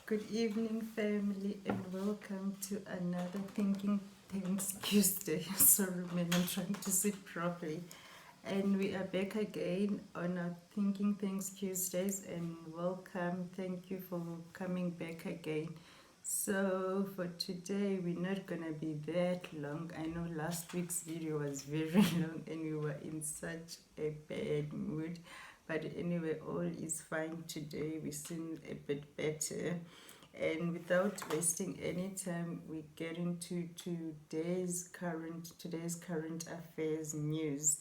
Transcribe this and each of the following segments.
Good evening, family, and welcome to another Thinking Things Tuesday. Sorry, man, I'm trying to sit properly. And we are back again on our Thinking Things Tuesdays, and welcome. Thank you for coming back again. So, for today, we're not gonna be that long. I know last week's video was very long, and we were in such a bad mood. But anyway, all is fine today. We seem a bit better. And without wasting any time, we get into today's current affairs news.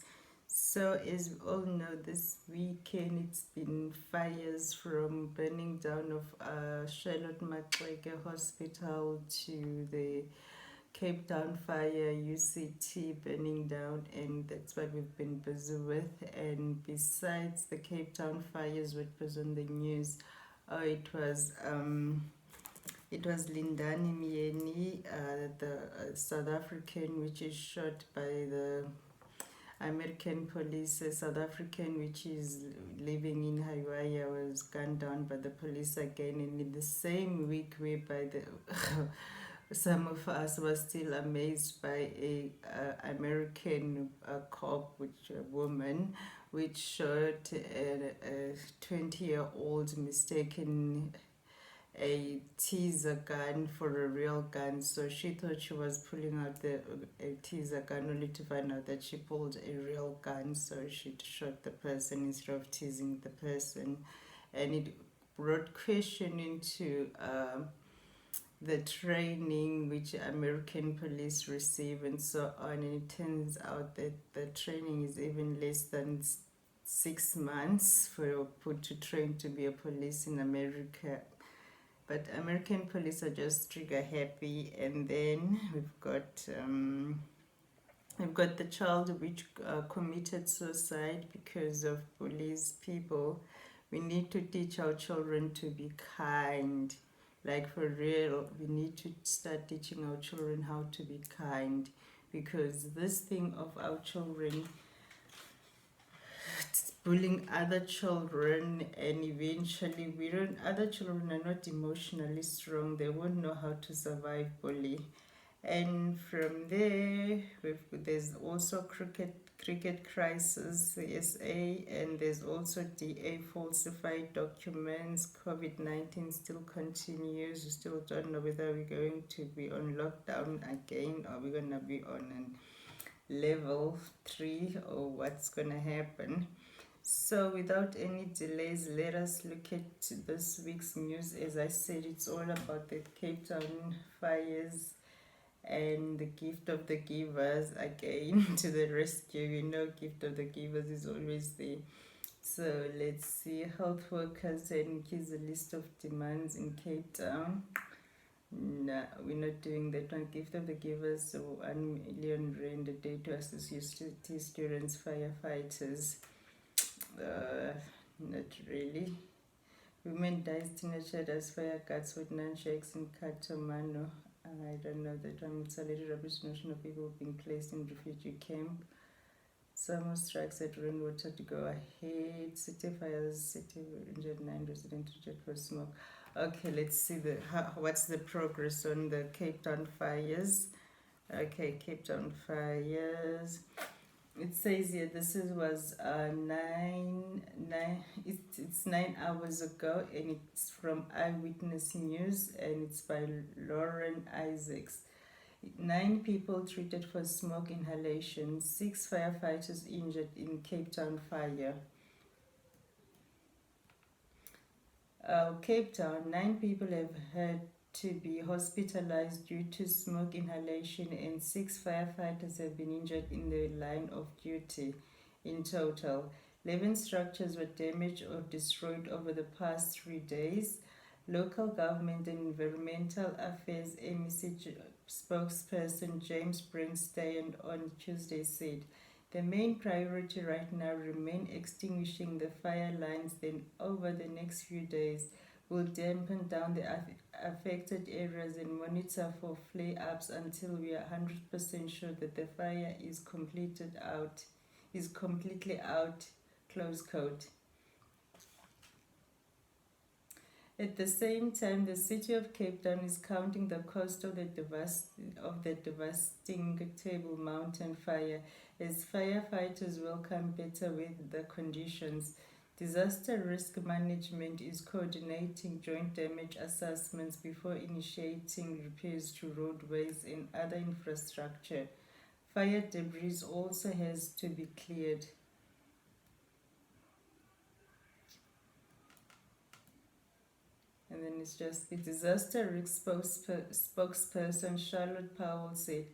So as we all know, this weekend it's been fires from burning down of Charlotte Maxeke Hospital to the Cape Town fire, UCT burning down, and that's what we've been busy with. And besides the Cape Town fires, what was on the news? Oh, it was Lindani Mieni, the South African, which is shot by the American police. A South African which is living in Hawaii was gunned down by the police again, and in the same week whereby the some of us were still amazed by a American cop, which a woman, which shot a 20-year-old mistaken a teaser gun for a real gun. So she thought she was pulling out a teaser gun, only to find out that she pulled a real gun. So she shot the person instead of teasing the person, and it brought question into the training which American police receive and so on. And it turns out that the training is even less than 6 months for put to train to be a police in America. But American police are just trigger happy. And then we've got the child which committed suicide because of police people. We need to teach our children to be kind. Like for real, we need to start teaching our children how to be kind, because this thing of our children bullying other children, and eventually other children are not emotionally strong, they won't know how to survive bully. And from there, there's also cricket crisis, SA, and there's also DA falsified documents. COVID-19 still continues. We still don't know whether we're going to be on lockdown again, or we're going to be on level 3, or what's going to happen. So without any delays, let us look at this week's news. As I said, it's all about the Cape Town fires and the gift of the givers again to the rescue. You know, gift of the givers is always there. So let's see. Health workers and kids, a list of demands in Cape Town. No, we're not doing that one. Gift of the givers, so 1 million rand a day to assist UCT students, firefighters. Not really. Women dies teenager as fire guards with nunchucks in Katamano. I don't know that one. It's a little rubbish notion of people being placed in refugee camp. Summer strikes at rainwater to go ahead. City fires, city injured 9 residents rejected for smoke. Okay, let's see what's the progress on the Cape Town fires. Okay, Cape Town fires. It says here was it's 9 hours ago, and it's from Eyewitness News, and it's by Lauren Isaacs. 9 people treated for smoke inhalation, 6 firefighters injured in Cape Town fire. Cape Town, 9 people have had to be hospitalized due to smoke inhalation, and 6 firefighters have been injured in the line of duty. In total, 11 structures were damaged or destroyed over the past 3 days. Local government and environmental affairs MEC spokesperson James Brinstein on Tuesday said the main priority right now remain extinguishing the fire lines, then over the next few days will dampen down the affected areas and monitor for flare-ups until we are 100% sure that the fire is completely out, close quote. At the same time, the city of Cape Town is counting the cost of the devastating Table Mountain fire as firefighters welcome better weather conditions. Disaster risk management is coordinating joint damage assessments before initiating repairs to roadways and other infrastructure. Fire debris also has to be cleared. And then it's just the disaster risk spokesperson Charlotte Powell said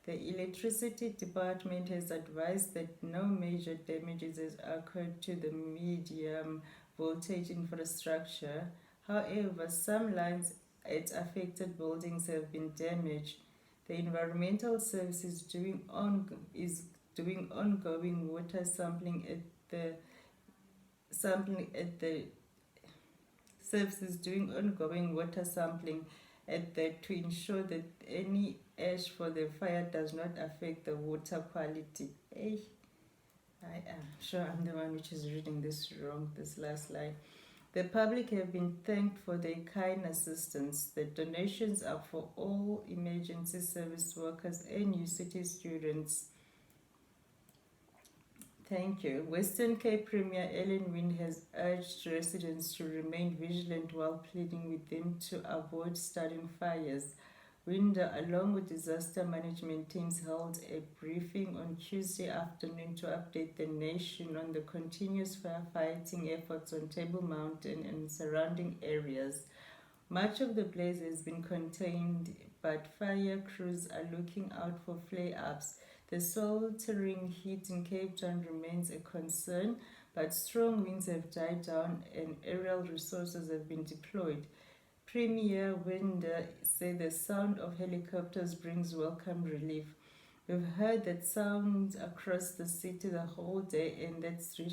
the electricity department has advised that no major damages has occurred to the medium voltage infrastructure. However, some lines at affected buildings have been damaged. The environmental service is doing ongoing water sampling at the service is doing ongoing water sampling at that to ensure that any ash for the fire does not affect the water quality. Hey, I am sure I'm the one which is reading this wrong, this last line. The public have been thanked for their kind assistance. The donations are for all emergency service workers and UCT students. Thank you. Western Cape Premier Ellen Wynne has urged residents to remain vigilant while pleading with them to avoid starting fires. Wynne, along with disaster management teams, held a briefing on Tuesday afternoon to update the nation on the continuous firefighting efforts on Table Mountain and surrounding areas. Much of the blaze has been contained, but fire crews are looking out for flare-ups. The sweltering heat in Cape Town remains a concern, but strong winds have died down and aerial resources have been deployed. Premier Winder said the sound of helicopters brings welcome relief. We've heard that sound across the city the whole day, and that's a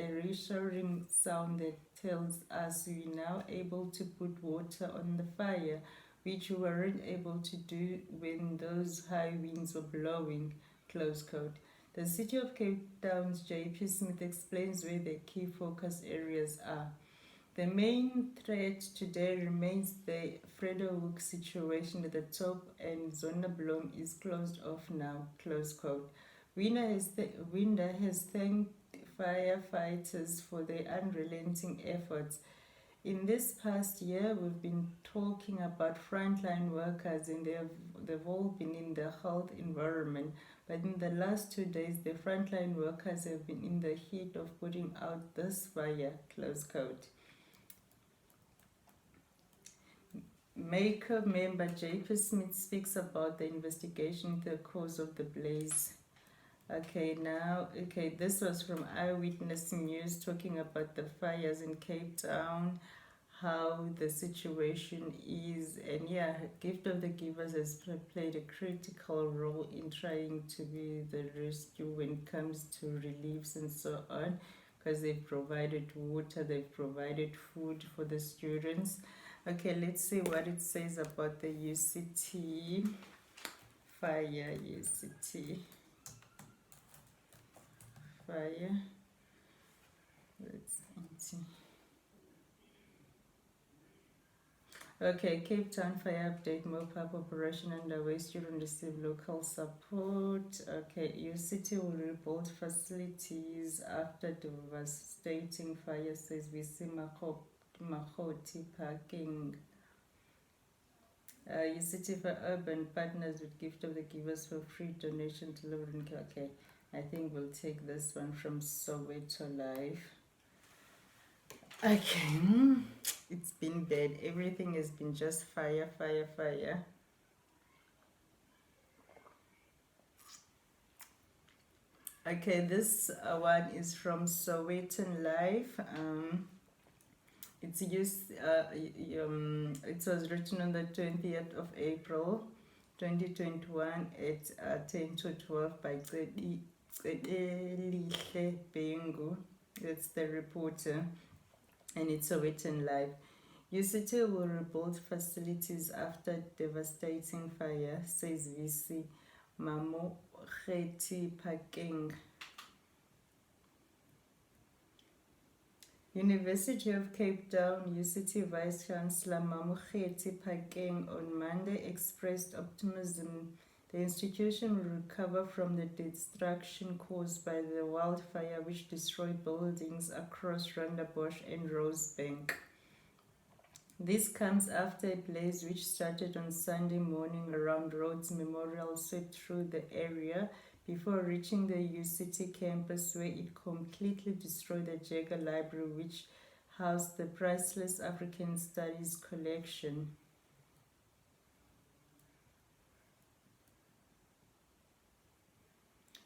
reassuring sound that tells us we're now able to put water on the fire, which we weren't able to do when those high winds were blowing, close quote. The City of Cape Town's J.P. Smith explains where the key focus areas are. The main threat today remains the Frederick situation at the top, and Zonneblom is closed off now, close quote. Winder has thanked firefighters for their unrelenting efforts. In this past year, we've been talking about frontline workers, and they've all been in the health environment. But in the last 2 days, the frontline workers have been in the heat of putting out this fire, close quote. Maker member J.P. Smith speaks about the investigation into the cause of the blaze. This was from Eyewitness News talking about the fires in Cape Town, how the situation is, and Gift of the Givers has played a critical role in trying to be the rescue when it comes to reliefs and so on, because they've provided water, they've provided food for the students. Okay, let's see what it says about the UCT fire. UCT fire. Let's see. Okay, Cape Town fire update. Mop-up operation underway. Students receive local support. Okay, UCT will rebuild facilities after devastating fire, says VC Maxeke parking. UCT for urban partners with Gift of the Givers for free donation delivery. Okay, I think we'll take this one from Soweto Live. Okay, it's been bad. Everything has been just fire. Okay, this one is from Soweto Live. It's used. It was written on the 20th of April, 2021 at 10 to 12 by Maxeke Bengu. That's the reporter, and it's Soweto Live. UCT will rebuild facilities after devastating fire, says VC Maxeke parking. University of Cape Town UCT Vice Chancellor Maxeke on Monday expressed optimism the institution will recover from the destruction caused by the wildfire which destroyed buildings across Rondebosch and Rosebank. This comes after a blaze which started on Sunday morning around Rhodes Memorial swept through the area before reaching the UCT campus, where it completely destroyed the Jagger Library, which housed the priceless African Studies collection.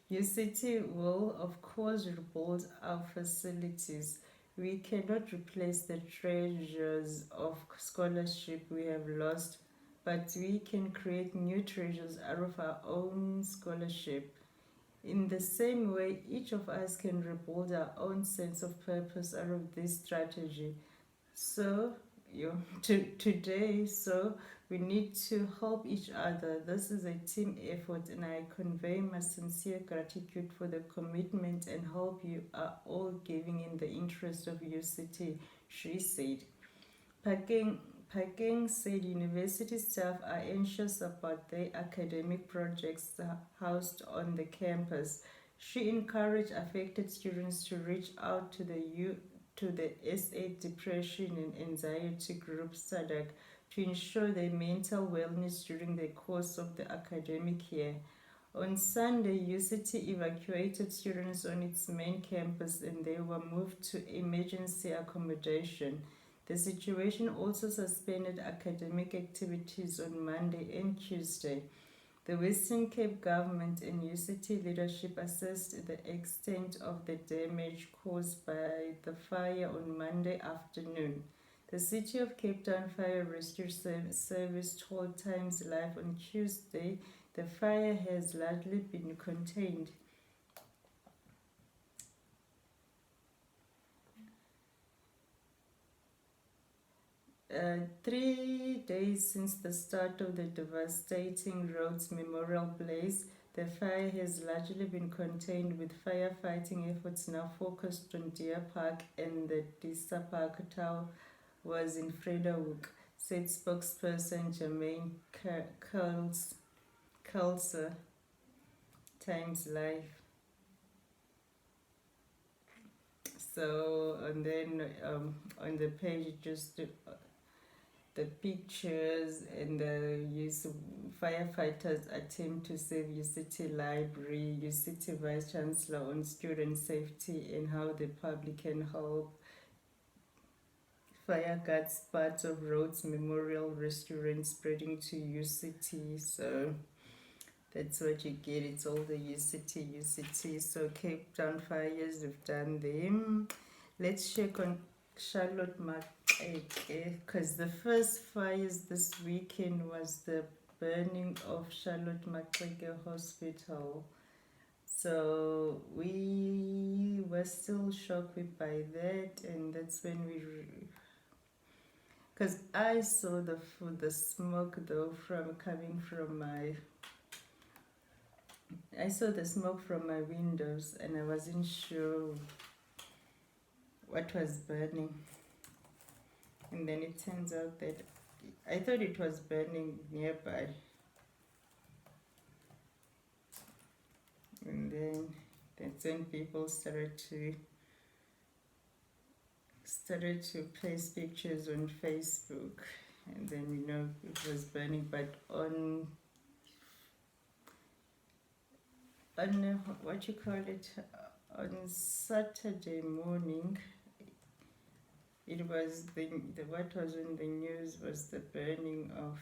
UCT will, of course, rebuild our facilities. We cannot replace the treasures of scholarship we have lost, but we can create new treasures out of our own scholarship. In the same way, each of us can rebuild our own sense of purpose out of this strategy. So, we need to help each other. This is a team effort, and I convey my sincere gratitude for the commitment and help you are all giving in the interest of UCT, she said. Pakeng said university staff are anxious about their academic projects housed on the campus. She encouraged affected students to reach out to the SA Depression and Anxiety Group SADC to ensure their mental wellness during the course of the academic year. On Sunday, UCT evacuated students on its main campus and they were moved to emergency accommodation. The situation also suspended academic activities on Monday and Tuesday. The Western Cape government and UCT leadership assessed the extent of the damage caused by the fire on Monday afternoon. The City of Cape Town Fire Rescue Service told Times Live on Tuesday the fire has largely been contained. Three days since the start of the devastating Rhodes Memorial blaze, the fire has largely been contained, with firefighting efforts now focused on Deer Park and the Disa Park Tower was in Frederick, said spokesperson Jermaine Kelser, Times Live. So, and then on the page, just the pictures and the use of firefighters attempt to save UCT Library, UCT Vice Chancellor on student safety and how the public can help. Fire guards parts of Rhodes Memorial Restaurant spreading to UCT. So that's what you get. It's all the UCT. So Cape Town fires, we've done them. Let's check on Charlotte Maxeke, because the first fires this weekend was the burning of Charlotte Maxeke Hospital. So we were still shocked by that, and that's when because I saw the smoke though coming from I saw the smoke from my windows, and I wasn't sure what was burning. And then it turns out that I thought it was burning nearby. And then that's when people started to place pictures on Facebook. And then, it was burning, but on what you call it, on Saturday morning, it was what was in the news was the burning of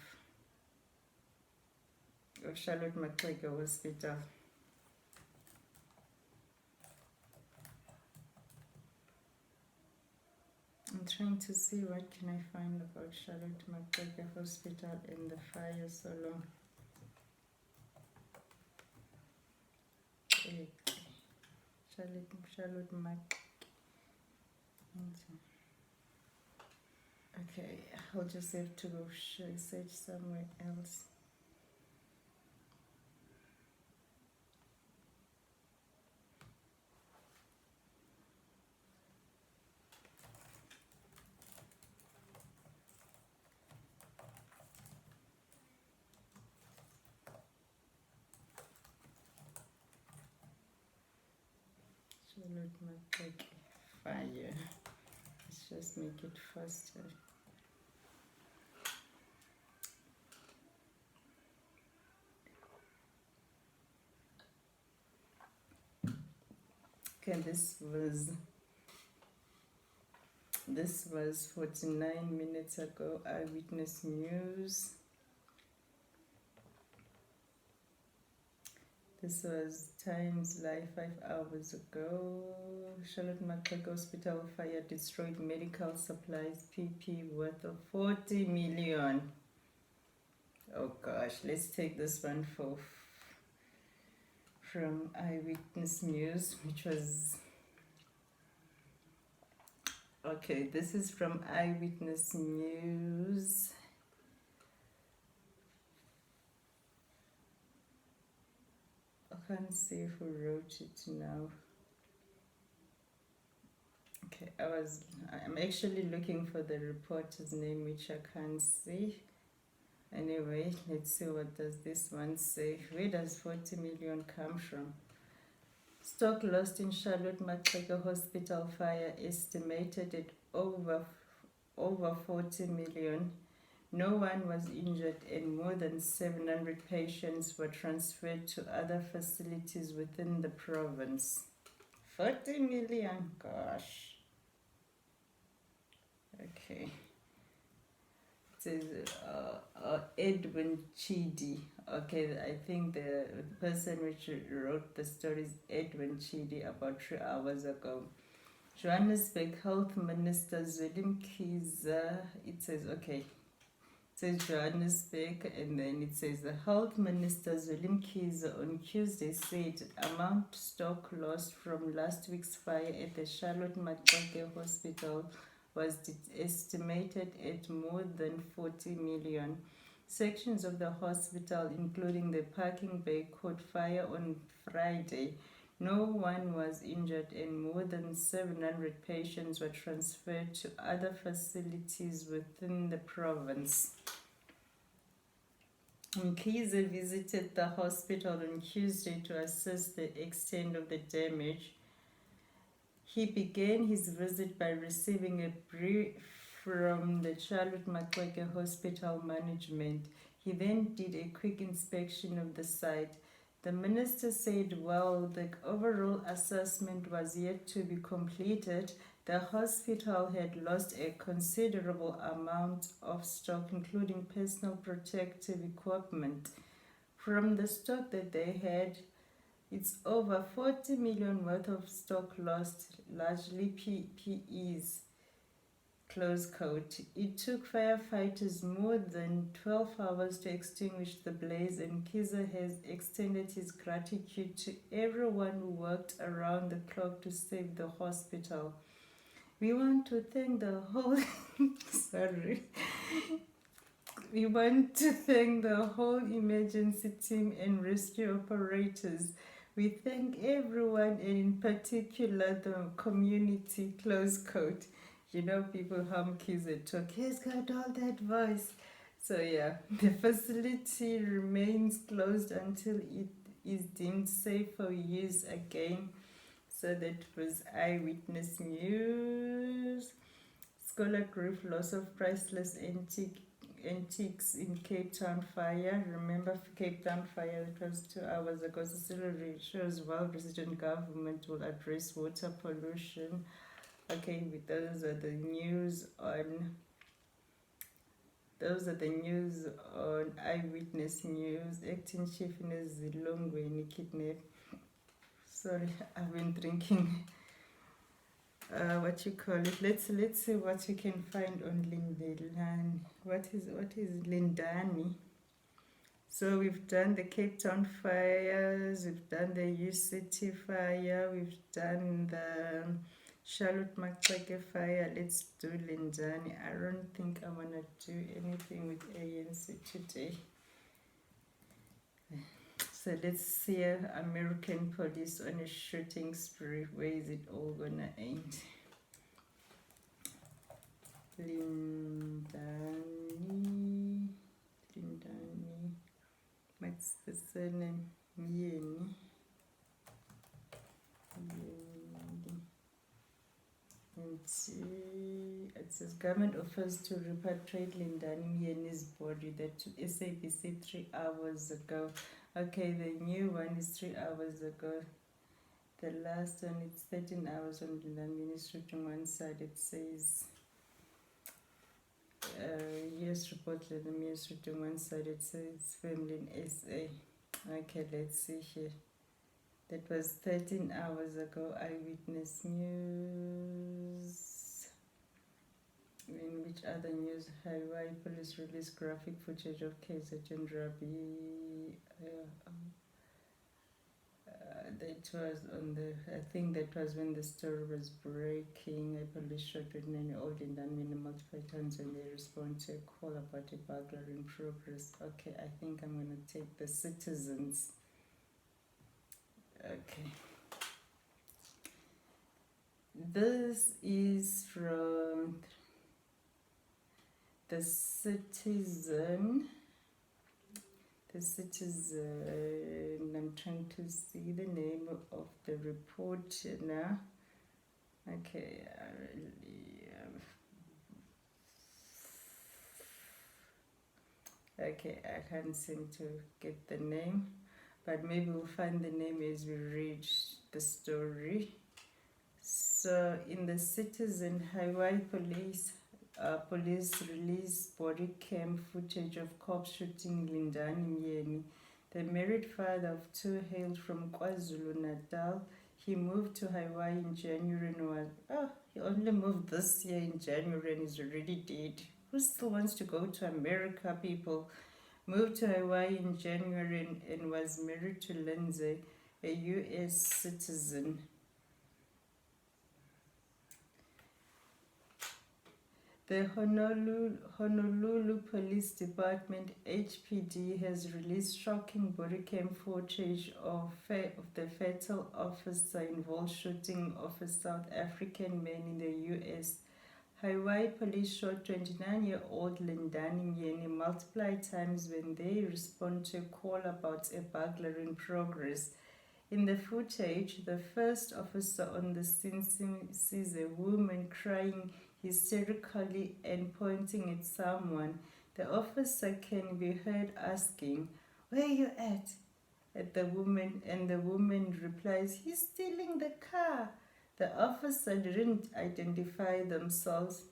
Charlotte Maxeke Hospital. I'm trying to see what can I find about Charlotte Maxeke Hospital and the fire so long. Charlotte Maxeke. Okay, I'll just have to go search somewhere else. Charlotte Maxeke fire. Let's just make it faster. Okay, this was 49 minutes ago. Eyewitness News. This was Times Live 5 hours ago. Charlotte Maxeke Hospital fire destroyed medical supplies PP worth of 40 million. Oh gosh, let's take this one from Eyewitness News, which was okay. This is from Eyewitness News. I can't see who wrote it now. Okay, I'm actually looking for the reporter's name, which I can't see. Anyway, let's see what does this one say. Where does 40 million come from? Stock lost in Charlotte Maxeke Hospital fire estimated at over 40 million. No one was injured and more than 700 patients were transferred to other facilities within the province. 40 million, gosh. Okay. It says Edwin Chidi. Okay, I think the person which wrote the story is Edwin Chidi about 3 hours ago. Johannesburg Health Minister Zweli Mkhize, it says, okay. It says Johannesburg, and then it says the Health Minister Zweli Mkhize on Tuesday said amount stock lost from last week's fire at the Charlotte Maxeke Hospital was estimated at more than 40 million. Sections of the hospital, including the parking bay, caught fire on Friday. No one was injured and more than 700 patients were transferred to other facilities within the province. Mkhize visited the hospital on Tuesday to assess the extent of the damage. He began his visit by receiving a brief from the Charlotte Maxeke Hospital management. He then did a quick inspection of the site. The minister said while the overall assessment was yet to be completed, the hospital had lost a considerable amount of stock, including personal protective equipment. From the stock that they had, it's over 40 million worth of stock lost, largely PPEs. Close quote. It took firefighters more than 12 hours to extinguish the blaze, and Mkhize has extended his gratitude to everyone who worked around the clock to save the hospital. We want to thank the whole We want to thank the whole emergency team and rescue operators. We thank everyone, and in particular the community. Close quote. You know, people how Mkhize talk. He's got all that voice. So yeah, the facility remains closed until it is deemed safe for use again. So that was Eyewitness News. Scholar grief, loss of priceless antiques in Cape Town fire. Remember Cape Town fire? It was 2 hours ago. Cecilia shows well-resident government will address water pollution. Okay, those are the news on Eyewitness News. Acting Chief Nezilongweni kidnapped. Sorry, I've been drinking. What you call it? Let's see what you can find on Lindani. What is Lindani? So we've done the Cape Town fires, we've done the UCT fire, we've done the Charlotte Maxeke fire. Let's do Lindani. I don't think I want to do anything with ANC today. So let's see American police on a shooting spree. Where is it all gonna end? Lindani. What's the surname? Yeni. It says government offers to repatriate Lindani Myeni's body. That to SABC 3 hours ago. Okay, the new one is 3 hours ago. The last one, it's 13 hours on Lindani Myeni's street. On one side it says US report Lindani Myeni's street. On one side it says family in SA. Okay, let's see here. That was 13 hours ago. Eyewitness News. In which other news? Hawaii police released graphic footage of KZN and Rabi. That was on the. I think that was when the story was breaking. A police shot with many old and unmany multiple times when they respond to a call about a burglary in progress. Okay, I think I'm gonna take the Citizens. Okay. This is from the Citizen. The Citizen. I'm trying to see the name of the report now. Okay, okay, I can't seem to get the name, but maybe we'll find the name as we read the story. So, in the Citizen, Hawaii police release body cam footage of cops shooting Lindani Myeni, the married father of two hailed from KwaZulu-Natal. He moved to Hawaii in January and was, he only moved this year in January and is already dead. Who still wants to go to America, people? Moved to Hawaii in January and was married to Lindsay, a US citizen. The Honolulu Police Department, HPD, has released shocking body cam footage of the fatal officer involved shooting of a South African man in the US. Hawaii police shot 29-year-old Lindani Myeni multiple times when they respond to a call about a burglary in progress. In the footage, the first officer on the scene sees a woman crying hysterically and pointing at someone. The officer can be heard asking, "Where are you at the woman, and the woman replies, "He's stealing the car." The officer didn't identify themselves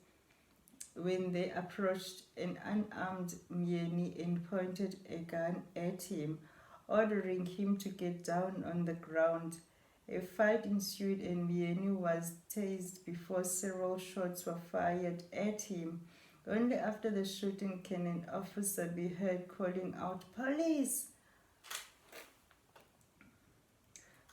when they approached an unarmed Myeni and pointed a gun at him, ordering him to get down on the ground. A fight ensued and Myeni was tased before several shots were fired at him. Only after the shooting can an officer be heard calling out, "Police!"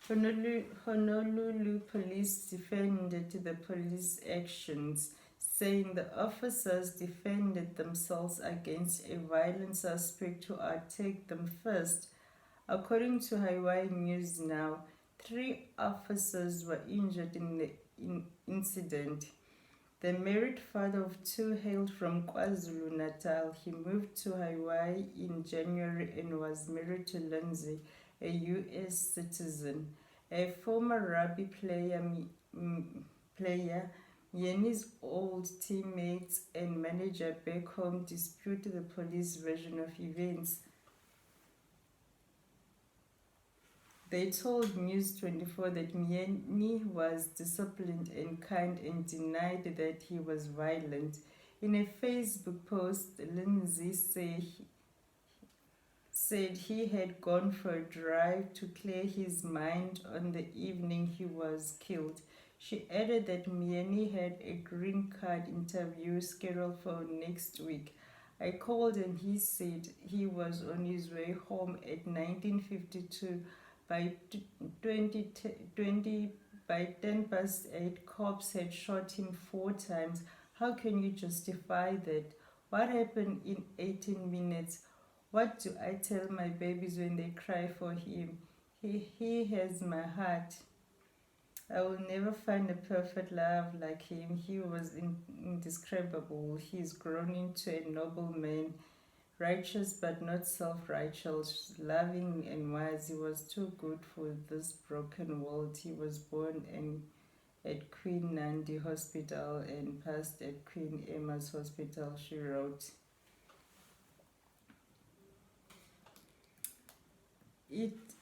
Honolulu police defended the police actions, saying the officers defended themselves against a violent suspect who attacked them first. According to Hawaii News Now, 3 officers were injured in the incident. The married father of 2 hailed from KwaZulu-Natal. He moved to Hawaii in January and was married to Lindsay, a US citizen. A former rugby player, Myeni's old teammates and manager back home dispute the police version of events. They told News 24 that Myeni was disciplined and kind and denied that he was violent. In a Facebook post, Lindsay said he had gone for a drive to clear his mind on the evening he was killed. She added that Myeni had a green card interview scheduled for next week. I called and he said he was on his way home at 1952. By 10:08, cops had shot him 4 times. How can you justify that? What happened in 18 minutes? What do I tell my babies when they cry for him? He has my heart. I will never find a perfect love like him. He was indescribable. He's grown into a noble man, righteous but not self-righteous, loving and wise. He was too good for this broken world. He was born at Queen Nandi Hospital and passed at Queen Emma's Hospital, she wrote.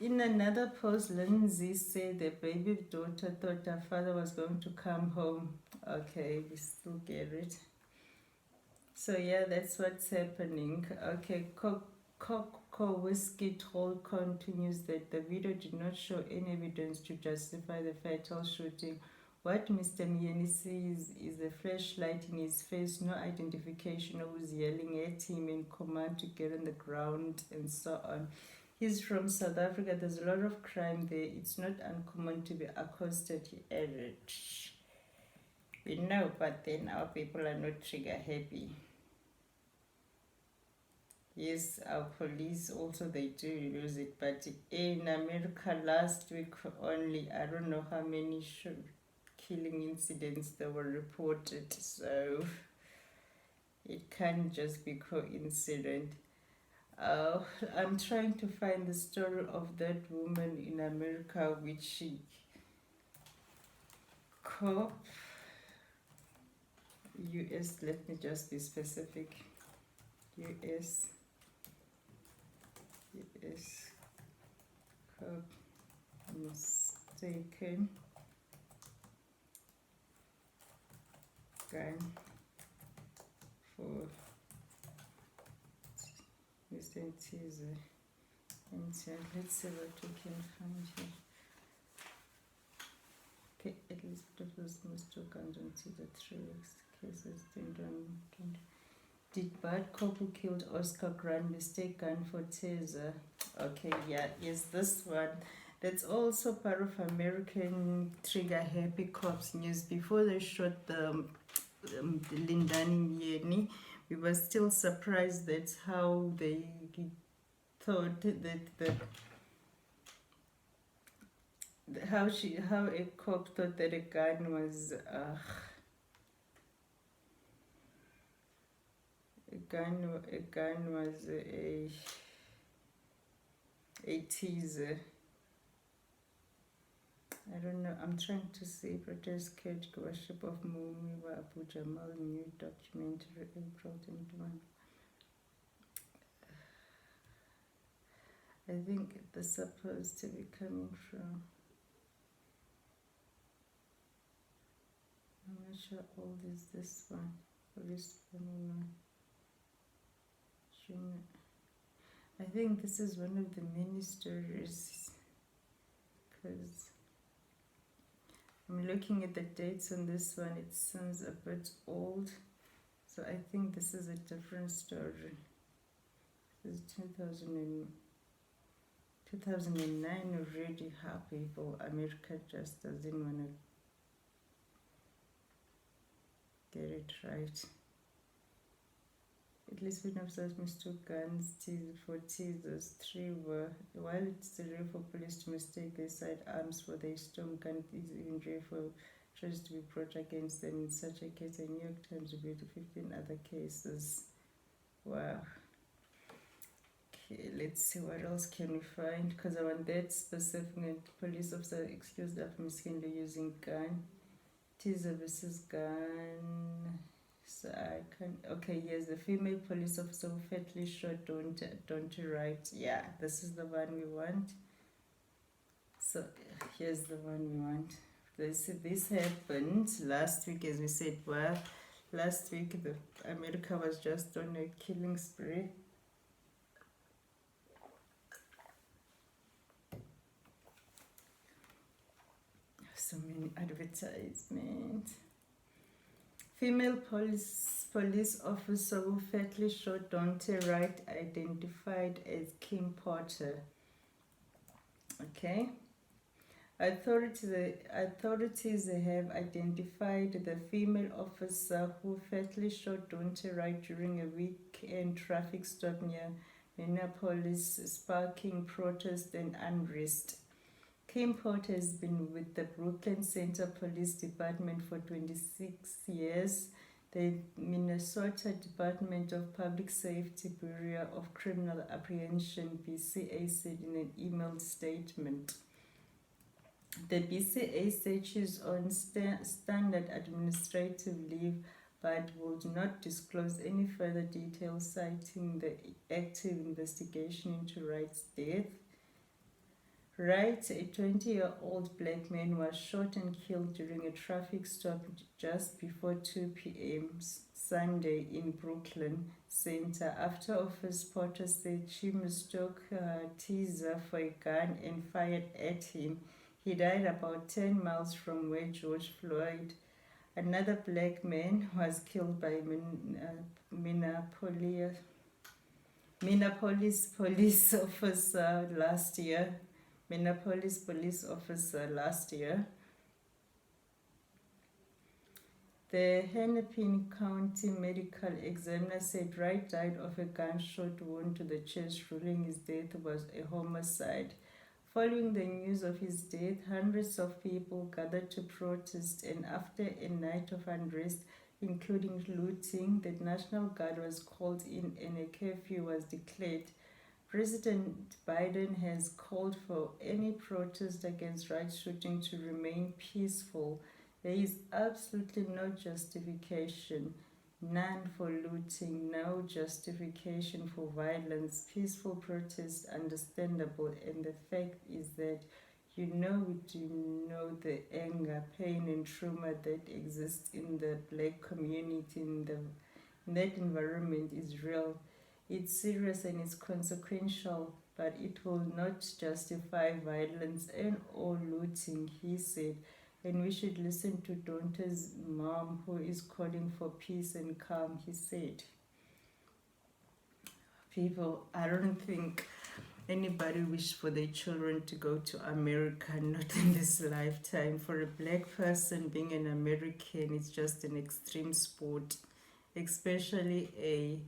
In another post, Lindsay said the baby daughter thought her father was going to come home. Okay, we still get it. So yeah, that's what's happening. Okay, Whiskey told continues that the video did not show any evidence to justify the fatal shooting. What Mr. Myeni sees is a flashlight in his face, no identification of who's yelling at him and command to get on the ground and so on. He's from South Africa, there's a lot of crime there. It's not uncommon to be accosted, he added. We know, but then our people are not trigger happy. Yes, our police also, they do use it, but in America last week only, I don't know how many killing incidents that were reported, so it can't just be coincident. I'm trying to find the story of that woman in America, which she cop US, let me just be specific, US cop mistaken gun for Mr. Teaser. And let's see what we can find here. Okay, at least those must two guns on Teaser 3 weeks cases. Did bad cop who killed Oscar Grant mistake gun for Taser? Okay, yeah, yes, this one. That's also part of American trigger happy cops news. Before they shot the Lindani Myeni, we were still surprised that's how they thought that how a cop thought that a gun was a gun was a teaser. I don't know. I'm trying to see British Cage Worship of Mumiwa Abu Jamal new documentary April 21. I think it's supposed to be coming from. I'm not sure all this one. Police one. I think this is one of the mini stories because I'm looking at the dates on this one, it sounds a bit old, so I think this is a different story. This is 2009 already. How people, America just doesn't want to get it right. At least we know that mistook guns for Teasers. 3 were, while it's rare for police to mistake their sidearms for their storm gun, it is even rare for charges to be brought against them. In such a case, the New York Times reviewed 15 other cases. Wow. Okay, let's see what else can we find, because I want that specific. Police officer excused after mistakenly using gun. Teaser versus gun. So I can, okay, yes, the female police officer who fatally shot don't right. Yeah, this is the one we want. So here's the one we want. This happened last week, as we said. Well, last week America was just on a killing spree. So many advertisements. Female police officer who fatally shot Dante Wright identified as Kim Porter. Okay. Authorities have identified the female officer who fatally shot Dante Wright during a weekend traffic stop near Minneapolis, sparking protest and unrest. Kim Porter has been with the Brooklyn Center Police Department for 26 years. The Minnesota Department of Public Safety Bureau of Criminal Apprehension, BCA, said in an emailed statement. The BCA said she's on standard administrative leave but would not disclose any further details, citing the active investigation into Wright's death. Wright, a 20-year-old black man, was shot and killed during a traffic stop just before 2 p.m. Sunday in Brooklyn Center after office spotters said she mistook her teaser for a gun and fired at him. He died about 10 miles from where George Floyd, another black man, was killed by Minneapolis police officer last year. Minneapolis police officer last year. The Hennepin County medical examiner said Wright died of a gunshot wound to the chest, ruling his death was a homicide. Following the news of his death, hundreds of people gathered to protest, and after a night of unrest, including looting, the National Guard was called in and a curfew was declared. President Biden has called for any protest against Wright shooting to remain peaceful. There is absolutely no justification, none for looting, no justification for violence. Peaceful protest, understandable, and the fact is that we do know the anger, pain, and trauma that exists in the black community in that environment is real. It's serious and it's consequential, but it will not justify violence and or looting, he said. And we should listen to Dante's mom, who is calling for peace and calm, he said. People, I don't think anybody wish for their children to go to America, not in this lifetime. For a black person, being an American is just an extreme sport, especially a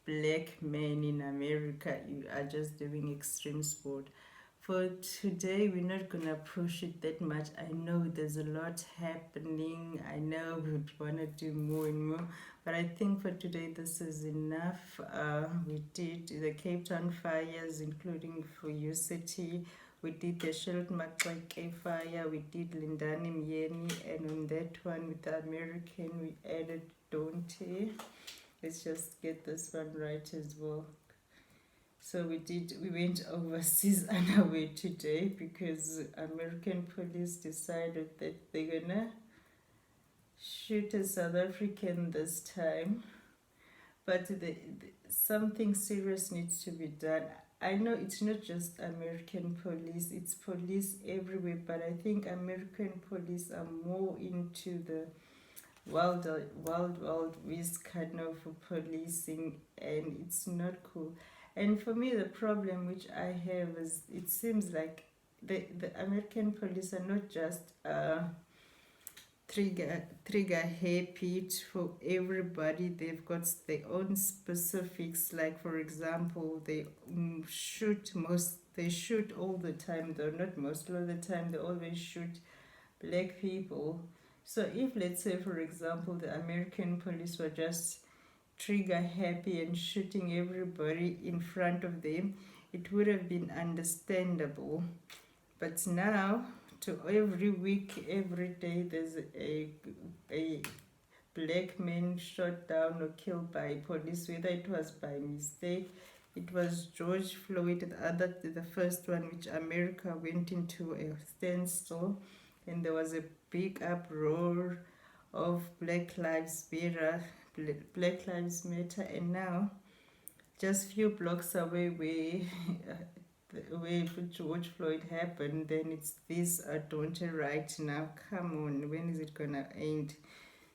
black man in America. You are just doing extreme sport. For today, we're not gonna push it that much. I know there's a lot happening. I know we would wanna do more and more, but I think for today this is enough. We did the Cape Town fires, including for UCT. We did the Shelton Maxeke fire. We did Lindani Myeni, and on that one with the American, we added Dante. Let's just get this one right as well. So we went overseas unaware today because American police decided that they're gonna shoot a South African this time. But something serious needs to be done. I know it's not just American police, it's police everywhere, but I think American police are more into the wild west kind of policing, and it's not cool. And for me, the problem which I have is it seems like the American police are not just trigger happy for everybody. They've got their own specifics. Like for example, they shoot all the time, though not most of the time. They always shoot black people. So if, let's say, for example, the American police were just trigger happy and shooting everybody in front of them, it would have been understandable. But now, to every week, every day, there's a black man shot down or killed by police, whether it was by mistake. It was George Floyd, the first one, which America went into a standstill, and there was a big uproar of Black Lives Matter, and now, just few blocks away where George Floyd happened, then it's this Adonte right now. Come on, when is it gonna end?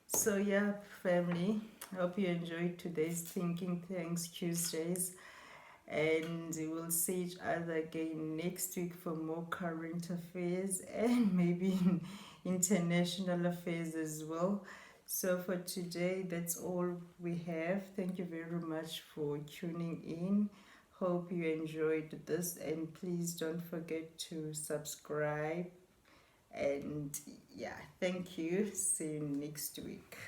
So yeah, family, I hope you enjoyed today's Thinking Thanks Tuesdays, and we'll see each other again next week for more current affairs and maybe international affairs as well. So for today, that's all we have. Thank you very much for tuning in. Hope you enjoyed this, and please don't forget to subscribe. And yeah, thank you. See you next week.